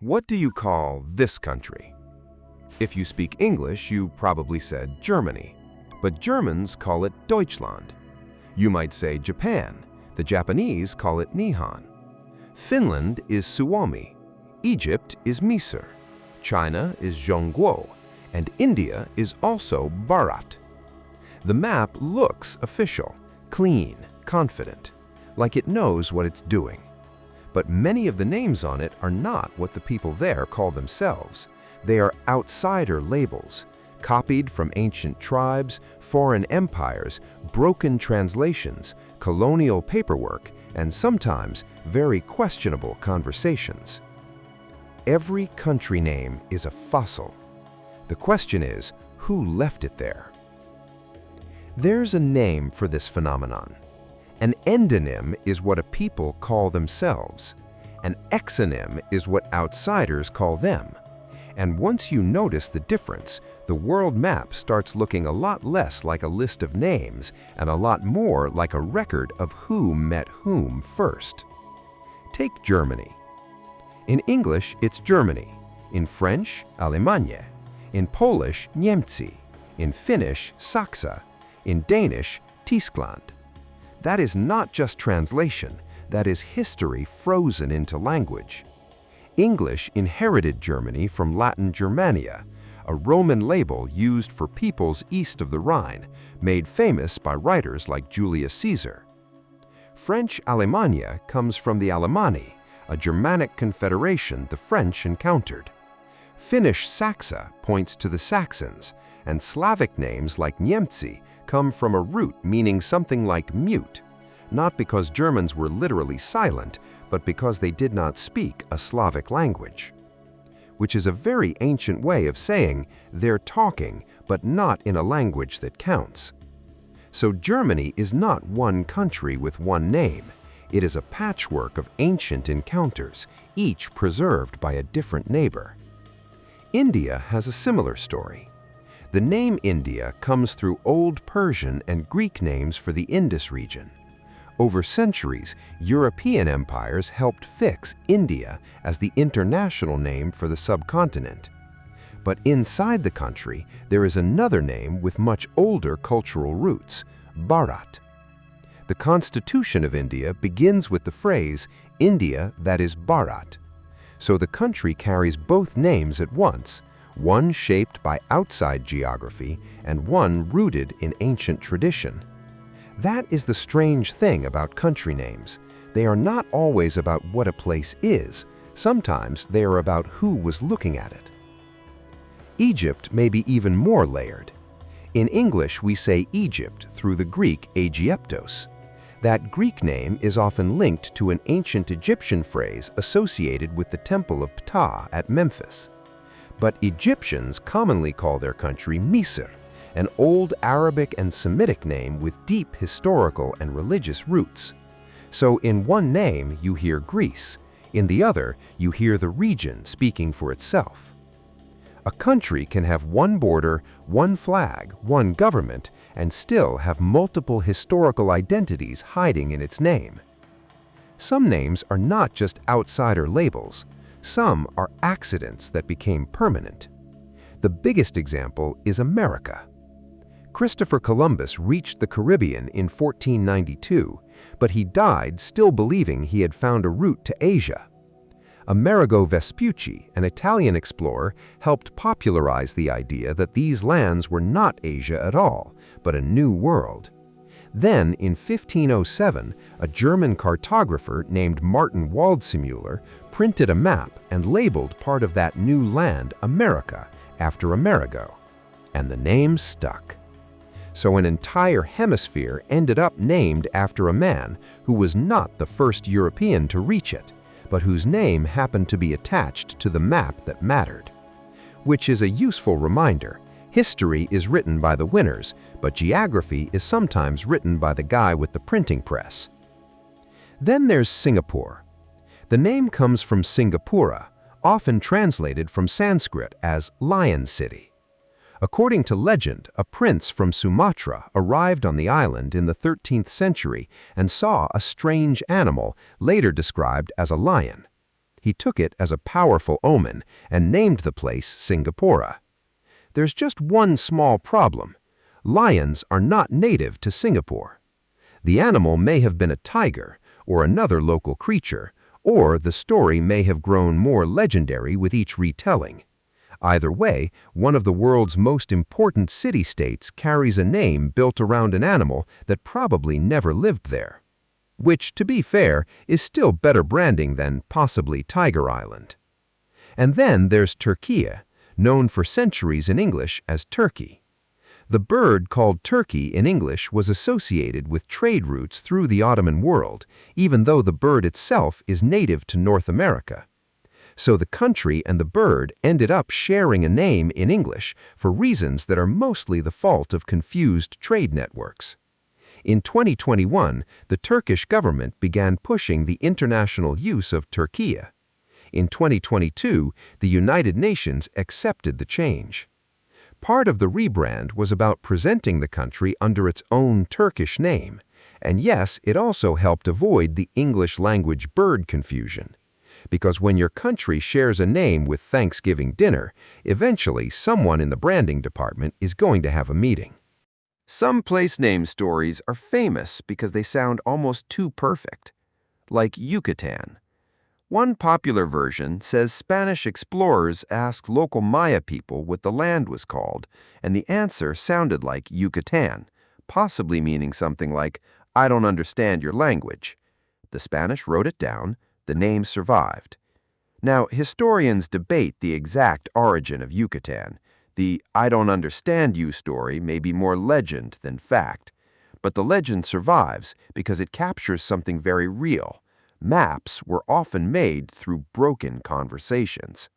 What do you call this country? If you speak English, you probably said Germany, but Germans call it Deutschland. You might say Japan. The Japanese call it Nihon. Finland is Suomi. Egypt is Misr. China is Zhongguo, and India is also Bharat. The map looks official, clean, confident, like it knows what it's doing. But many of the names on it are not what the people there call themselves. They are outsider labels, copied from ancient tribes, foreign empires, broken translations, colonial paperwork, and sometimes very questionable conversations. Every country name is a fossil. The question is, who left it there? There's a name for this phenomenon. An endonym is what a people call themselves. An exonym is what outsiders call them. And once you notice the difference, the world map starts looking a lot less like a list of names and a lot more like a record of who met whom first. Take Germany. In English, it's Germany. In French, Allemagne. In Polish, Niemcy. In Finnish, Saksa. In Danish, Tyskland. That is not just translation, that is history frozen into language. English inherited Germany from Latin Germania, a Roman label used for peoples east of the Rhine, made famous by writers like Julius Caesar. French Allemagne comes from the Alemanni, a Germanic confederation the French encountered. Finnish Saksa points to the Saxons, and Slavic names like Niemcy come from a root meaning something like mute, not because Germans were literally silent, but because they did not speak a Slavic language, which is a very ancient way of saying they're talking, but not in a language that counts. So Germany is not one country with one name. It is a patchwork of ancient encounters, each preserved by a different neighbor. India has a similar story. The name India comes through Old Persian and Greek names for the Indus region. Over centuries, European empires helped fix India as the international name for the subcontinent. But inside the country, there is another name with much older cultural roots, Bharat. The Constitution of India begins with the phrase, India, that is Bharat. So the country carries both names at once, one shaped by outside geography and one rooted in ancient tradition. That is the strange thing about country names. They are not always about what a place is. Sometimes they are about who was looking at it. Egypt may be even more layered. In English, we say Egypt through the Greek Aegyptos. That Greek name is often linked to an ancient Egyptian phrase associated with the Temple of Ptah at Memphis. But Egyptians commonly call their country Misr, an old Arabic and Semitic name with deep historical and religious roots. So in one name you hear Greece, in the other you hear the region speaking for itself. A country can have one border, one flag, one government, and still have multiple historical identities hiding in its name. Some names are not just outsider labels. Some are accidents that became permanent. The biggest example is America. Christopher Columbus reached the Caribbean in 1492, but he died still believing he had found a route to Asia. Amerigo Vespucci, an Italian explorer, helped popularize the idea that these lands were not Asia at all, but a new world. Then, in 1507, a German cartographer named Martin Waldseemüller printed a map and labeled part of that new land America after Amerigo, and the name stuck. So an entire hemisphere ended up named after a man who was not the first European to reach it, but whose name happened to be attached to the map that mattered. Which is a useful reminder. History is written by the winners, but geography is sometimes written by the guy with the printing press. Then there's Singapore. The name comes from Singapura, often translated from Sanskrit as Lion City. According to legend, a prince from Sumatra arrived on the island in the 13th century and saw a strange animal, later described as a lion. He took it as a powerful omen and named the place Singapura. There's just one small problem. Lions are not native to Singapore. The animal may have been a tiger or another local creature, or the story may have grown more legendary with each retelling. Either way, one of the world's most important city-states carries a name built around an animal that probably never lived there. Which, to be fair, is still better branding than possibly Tiger Island. And then there's Türkiye, known for centuries in English as Turkey. The bird called turkey in English was associated with trade routes through the Ottoman world, even though the bird itself is native to North America. So the country and the bird ended up sharing a name in English for reasons that are mostly the fault of confused trade networks. In 2021, the Turkish government began pushing the international use of Türkiye. In 2022, the United Nations accepted the change. Part of the rebrand was about presenting the country under its own Turkish name, and yes, it also helped avoid the English-language bird confusion. Because when your country shares a name with Thanksgiving dinner, eventually someone in the branding department is going to have a meeting. Some place name stories are famous because they sound almost too perfect, like Yucatán. One popular version says Spanish explorers asked local Maya people what the land was called, and the answer sounded like Yucatán, possibly meaning something like, "I don't understand your language." The Spanish wrote it down, the name survived. Now, historians debate the exact origin of Yucatán. The "I don't understand you" story may be more legend than fact, but the legend survives because it captures something very real. Maps were often made through broken conversations.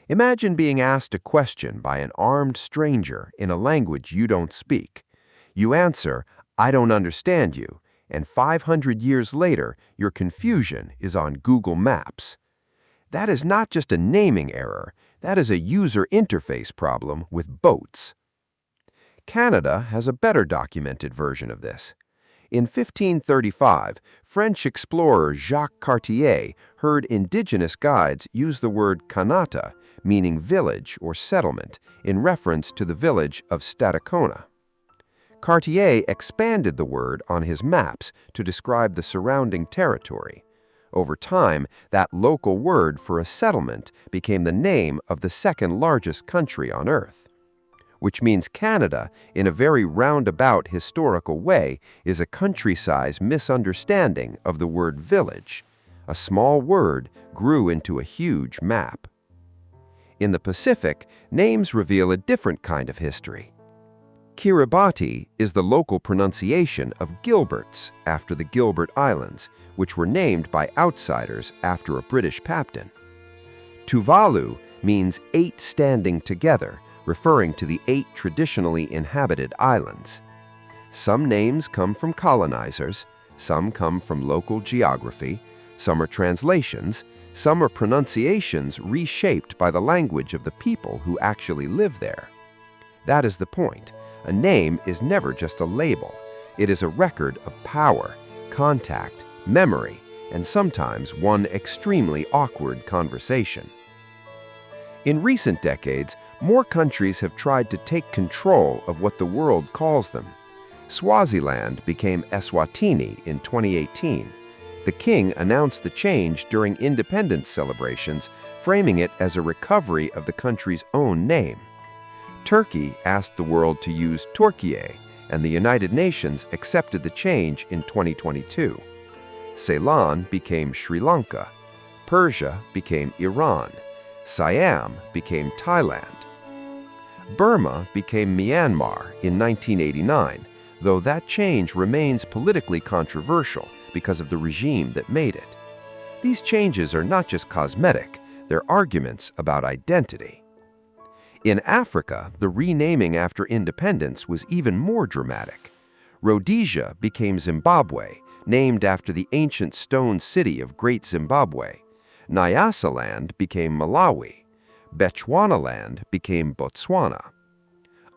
Imagine being asked a question by an armed stranger in a language you don't speak. You answer, "I don't understand you," and 500 years later, your confusion is on Google Maps. That is not just a naming error, that is a user interface problem with boats. Canada has a better documented version of this. In 1535, French explorer Jacques Cartier heard indigenous guides use the word Kanata, meaning village or settlement, in reference to the village of Stadacona. Cartier expanded the word on his maps to describe the surrounding territory. Over time, that local word for a settlement became the name of the second largest country on Earth. Which means Canada, in a very roundabout historical way, is a country-size misunderstanding of the word village. A small word grew into a huge map. In the Pacific, names reveal a different kind of history. Kiribati is the local pronunciation of Gilbert's after the Gilbert Islands, which were named by outsiders after a British captain. Tuvalu means 8 standing together, referring to the 8 traditionally inhabited islands. Some names come from colonizers, some come from local geography, some are translations, some are pronunciations reshaped by the language of the people who actually live there. That is the point. A name is never just a label. It is a record of power, contact, memory, and sometimes one extremely awkward conversation. In recent decades, more countries have tried to take control of what the world calls them. Swaziland became Eswatini in 2018. The king announced the change during independence celebrations, framing it as a recovery of the country's own name. Turkey asked the world to use Türkiye, and the United Nations accepted the change in 2022. Ceylon became Sri Lanka. Persia became Iran. Siam became Thailand. Burma became Myanmar in 1989, though that change remains politically controversial because of the regime that made it. These changes are not just cosmetic, they're arguments about identity. In Africa, the renaming after independence was even more dramatic. Rhodesia became Zimbabwe, named after the ancient stone city of Great Zimbabwe. Nyasaland became Malawi. Bechuanaland became Botswana.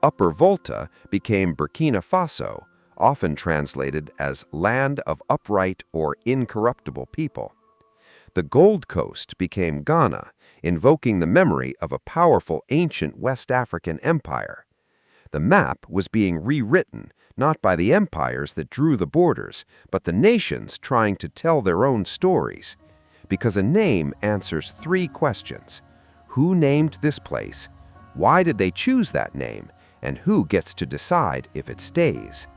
Upper Volta became Burkina Faso, often translated as Land of Upright or Incorruptible People. The Gold Coast became Ghana, invoking the memory of a powerful ancient West African empire. The map was being rewritten, not by the empires that drew the borders, but the nations trying to tell their own stories. Because a name answers three questions. Who named this place? Why did they choose that name? And who gets to decide if it stays?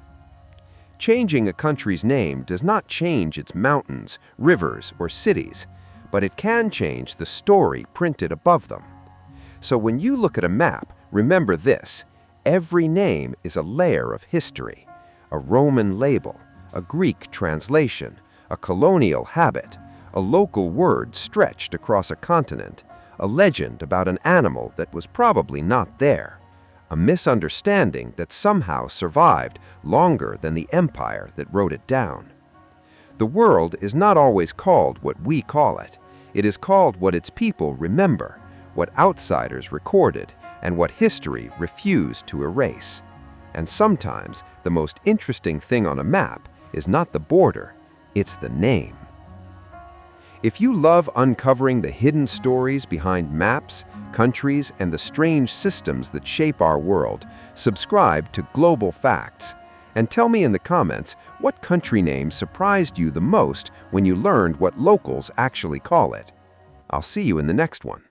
Changing a country's name does not change its mountains, rivers, or cities, but it can change the story printed above them. So when you look at a map, remember this: every name is a layer of history, a Roman label, a Greek translation, a colonial habit, a local word stretched across a continent, a legend about an animal that was probably not there, a misunderstanding that somehow survived longer than the empire that wrote it down. The world is not always called what we call it. It is called what its people remember, what outsiders recorded, and what history refused to erase. And sometimes the most interesting thing on a map is not the border, it's the name. If you love uncovering the hidden stories behind maps, countries, and the strange systems that shape our world, subscribe to Global Facts. And tell me in the comments what country name surprised you the most when you learned what locals actually call it. I'll see you in the next one.